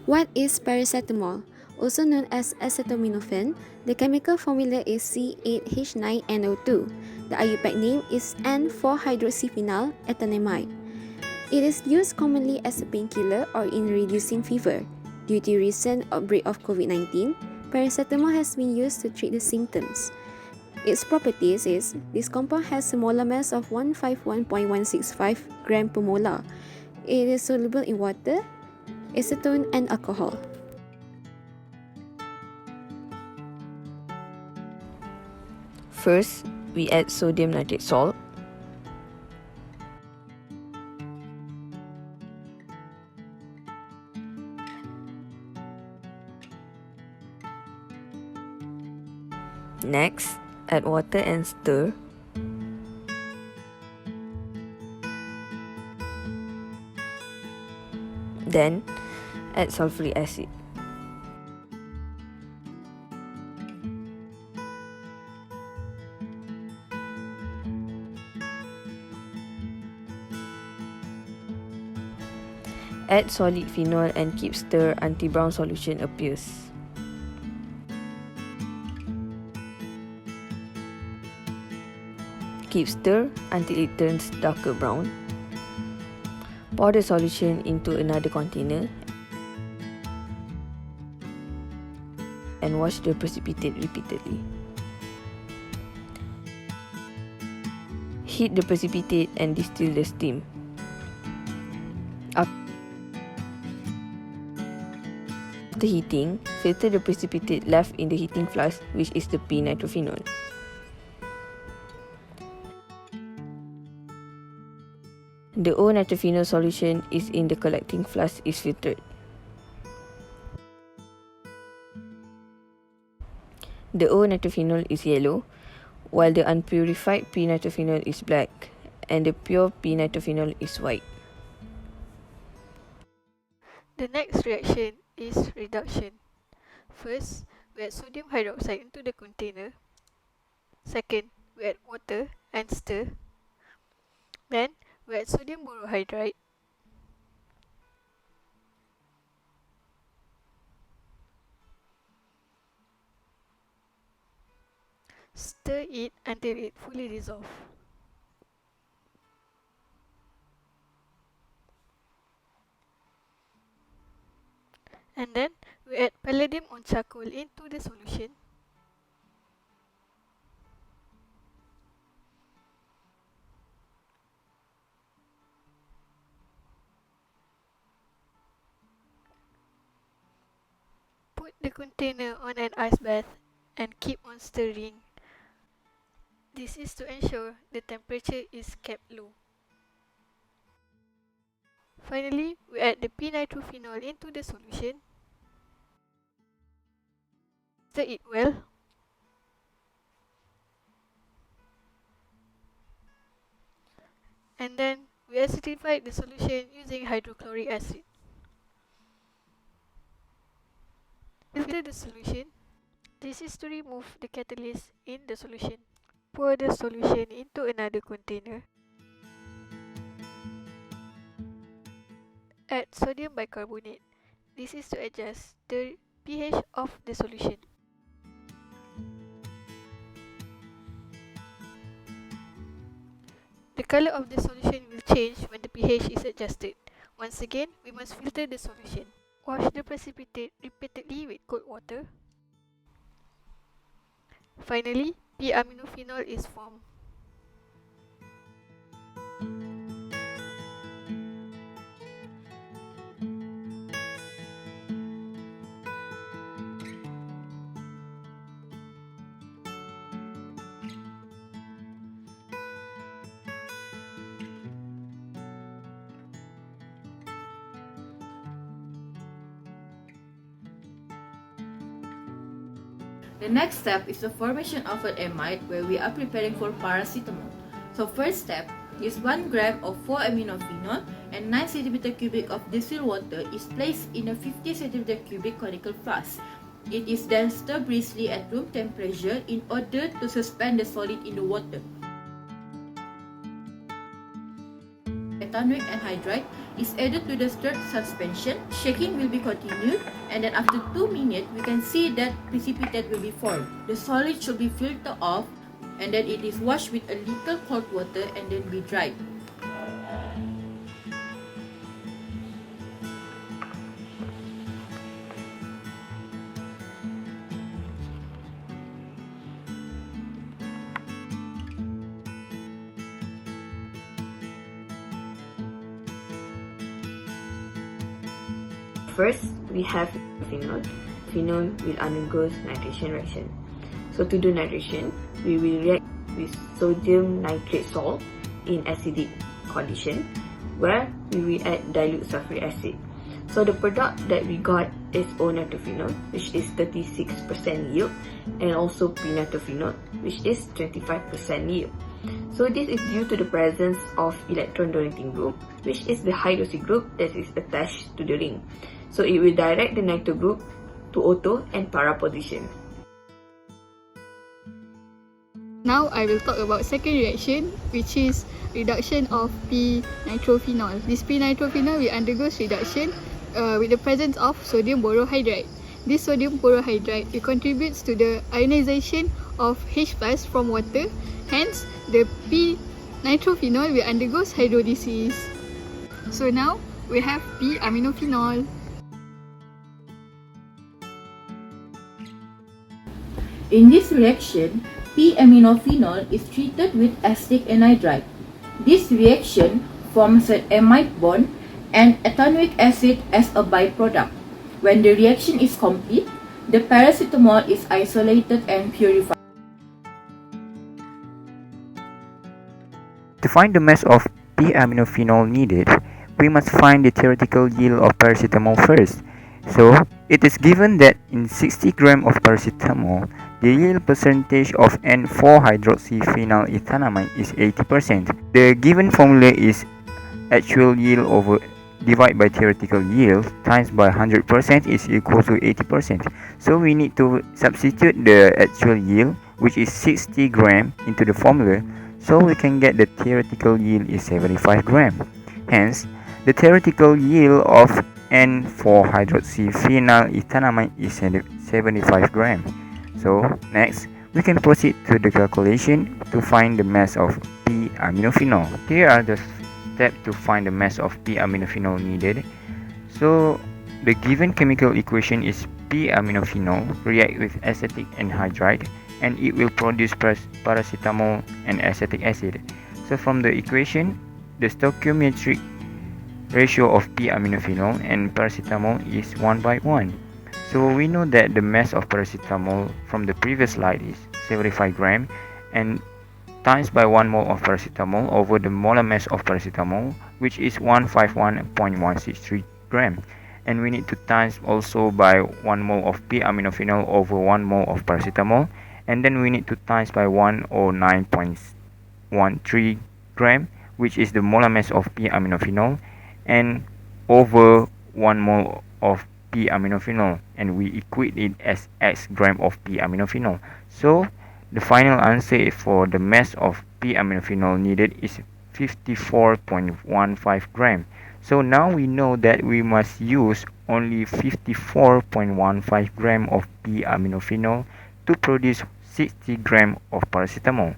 What is paracetamol? Also known as acetaminophen, the chemical formula is C8H9NO2. The IUPAC name is N4-hydroxyphenyl ethanamide. It is used commonly as a painkiller or in reducing fever. Due to recent outbreak of COVID-19, paracetamol has been used to treat the symptoms. Its properties is this compound has a molar mass of 151.165 gram per molar. It is soluble in water, acetone, and alcohol. First, we add sodium nitrate salt. Next, add water and stir. Then, add sulfuric acid. Add solid phenol and keep stir until brown solution appears. Keep stir until it turns darker brown. Pour the solution into another container and wash the precipitate repeatedly. Heat the precipitate and distill the steam. After heating, filter the precipitate left in the heating flask, which is the p-nitrophenol. The O-nitrophenol solution is in the collecting flask is filtered. The O-nitrophenol is yellow, while the unpurified p-nitrophenol is black, and the pure p-nitrophenol is white. The next reaction is reduction. First, we add sodium hydroxide into the container. Second, we add water and stir. Then, we add sodium borohydride. Stir it until it fully dissolves. And then we add palladium on charcoal into the solution. Put the container on an ice bath and keep on stirring. This is to ensure the temperature is kept low. Finally, we add the p-nitrophenol into the solution. Stir it well. And then we acidify the solution using hydrochloric acid. Filter the solution. This is to remove the catalyst in the solution. Pour the solution into another container. Add sodium bicarbonate. This is to adjust the pH of the solution. The color of the solution will change when the pH is adjusted. Once again, we must filter the solution. Wash the precipitate repeatedly with cold water. Finally, p-aminophenol is formed. The next step is the formation of an amide where we are preparing for paracetamol. So first step is 1 gram of 4-aminophenol and 9 cm cubic of distilled water is placed in a 50 cm cubic conical flask. It is then stirred briskly at room temperature in order to suspend the solid in the water. Ethanoic anhydride is added to the stirred suspension. Shaking will be continued, and then after 2 minutes, we can see that precipitate will be formed. The solid should be filtered off, and then it is washed with a little cold water and then be dried. First, we have phenol. Phenol will undergo nitration reaction. So to do nitration, we will react with sodium nitrate salt in acidic condition, where we will add dilute sulfuric acid. So the product that we got is O-nitrophenol, which is 36% yield, and also P-nitrophenol, which is 25% yield. So this is due to the presence of electron donating group, which is the hydroxy group that is attached to the ring. So it will direct the nitro group to auto and para position. Now I will talk about second reaction, which is reduction of p-nitrophenol. This p-nitrophenol will undergo reduction with the presence of sodium borohydride. This sodium borohydride it contributes to the ionization of H+ from water. Hence, the p-nitrophenol will undergo hydrolysis. So now we have p-aminophenol. In this reaction, p-aminophenol is treated with acetic anhydride. This reaction forms an amide bond and ethanoic acid as a byproduct. When the reaction is complete, the paracetamol is isolated and purified. To find the mass of p-aminophenol needed, we must find the theoretical yield of paracetamol first. So, it is given that in 60 grams of paracetamol, the yield percentage of N4-hydroxyphenylethanamide is 80%. The given formula is actual yield over divided by theoretical yield times by 100% is equal to 80%. So we need to substitute the actual yield, which is 60 grams, into the formula, so we can get the theoretical yield is 75 grams. Hence, the theoretical yield of N4-hydroxyphenylethanamide is 75 grams. So next, we can proceed to the calculation to find the mass of p-aminophenol. Here are the steps to find the mass of p-aminophenol needed. So the given chemical equation is p-aminophenol react with acetic anhydride and it will produce paracetamol and acetic acid. So from the equation, the stoichiometric ratio of p-aminophenol and paracetamol is 1:1. So we know that the mass of paracetamol from the previous slide is 75 grams and times by 1 mole of paracetamol over the molar mass of paracetamol, which is 151.163 grams. And we need to times also by 1 mole of p-aminophenol over 1 mole of paracetamol, and then we need to times by 109.13 grams, which is the molar mass of p-aminophenol, and over 1 mole of p-aminophenol, and we equate it as x gram of p-aminophenol. So the final answer for the mass of p-aminophenol needed is 54.15 grams. So now we know that we must use only 54.15 grams of p-aminophenol to produce 60 grams of paracetamol.